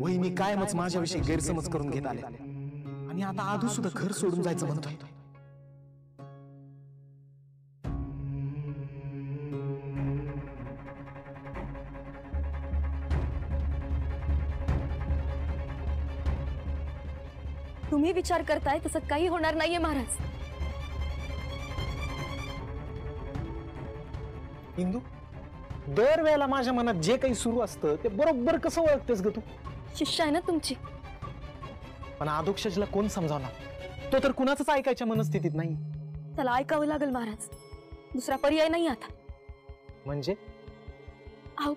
वहिनी कायमच माझ्याविषयी गैरसमज करून घेत आले आणि आता आधू सुद्धा घर सोडून जायचं म्हणतोय. तुम्ही विचार करताय तसं काही होणार नाहीये महाराज. इंदू, दरवेळेला माझ्या मनात जे काही सुरू असतं ते बरोबर कसं ओळखतेस ग तू? शिष्य आहे ना तुमची. पण आदोक्षजला कोण समजावणार? तो तर कुणाचंच ऐकायच्या मनस्थितीत नाही. त्याला ऐकावं लागेल महाराज, दुसरा पर्याय नाही आता. म्हणजे अहो,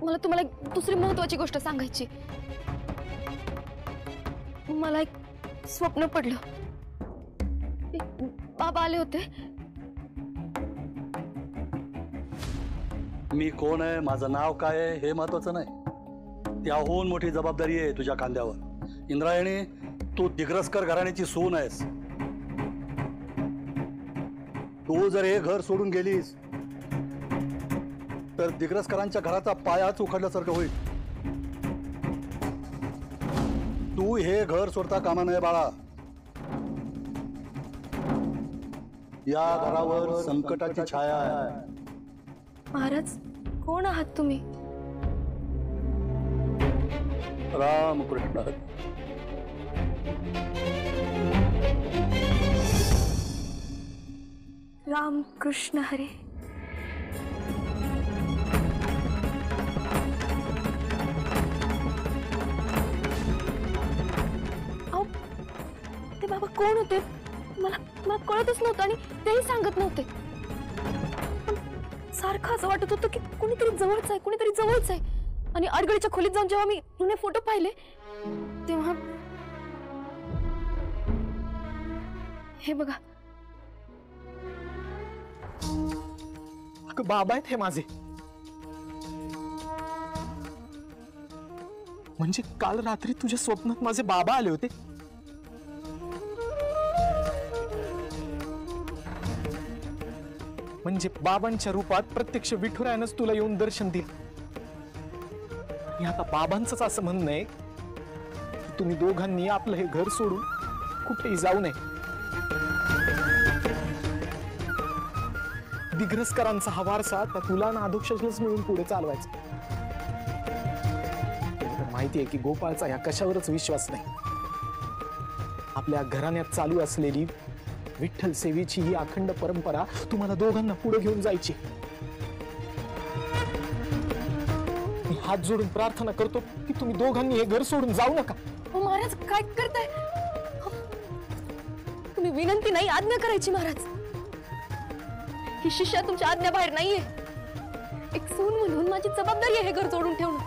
मला तुम्हाला एक दुसरी महत्वाची गोष्ट सांगायची. मला एक स्वप्न पडलं. एक बाबा आले होते. मी कोण आहे, माझं नाव काय आहे हे महत्वाचं नाही. त्याहून मोठी जबाबदारी आहे तुझ्या खांद्यावर. इंद्रायणी, तू दिग्रसकर घराण्याची सून आहेस. तू जर हे घर सोडून गेलीस तर दिग्रसकरांच्या घराचा पायाच उखडल्यासारखं होईल. तू हे घर सोडता कामा नये बाळा. या घरावर संकटाची छाया आहे. महाराज, कोण आहात तुम्ही? रामकृष्ण. राम कृष्ण हरे. अहो, ते बाबा कोण होते? मला कळतच नव्हतं आणि तेही सांगत नव्हते. सारखं असं वाटत होतं की कुणीतरी जवळच आहे. आणि अडगळीच्या खोलीत जाऊन जेव्हा मी जुने फोटो पाहिले तेव्हा हे बघा. बाबा आहेत हे माझे. म्हणजे काल रात्री तुझ्या स्वप्नात माझे बाबा आले होते. म्हणजे बाबांच्या रूपात प्रत्यक्ष विठुरायानंच तुला येऊन दर्शन दिलं. आणि आता बाबांचंच असं म्हणणं आहे की तुम्ही दोघांनी आपलं हे घर सोडून कुठेही जाऊ नये. दिग्रसकरांचा हा वारसा त्या तुला ना आदोक्षजलाच मिळून पुढे चालवायचा. माहिती आहे की गोपाळचा या कशावरच विश्वास नाही. आपल्या घराण्यात चालू असलेली विठ्ठल सेवेची ही अखंड परंपरा तुम्हाला दोघांना पुढे घेऊन जायची. मी हात जोडून प्रार्थना करतो की तुम्ही दोघांनी हे घर सोडून जाऊ नका. महाराज, काय करताय तुम्ही? विनंती नाही, आज्ञा करायची महाराज. ही शिष्या तुमच्या आज्ञा बाहेर नाहीये. एक सून म्हणून माझी जबाबदारी आहे हे घर सोडून ठेवणं.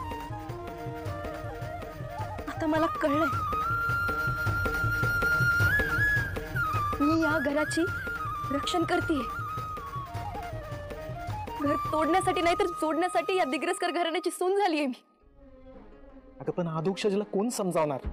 आता मला कळलंय, मी या घराची रक्षण करतेय. घर तोडण्यासाठी नाही तर जोडण्यासाठी या दिग्रसकर घराण्याची सून झालीये मी. अगं पण आदोक्षजला कोण समजावणार?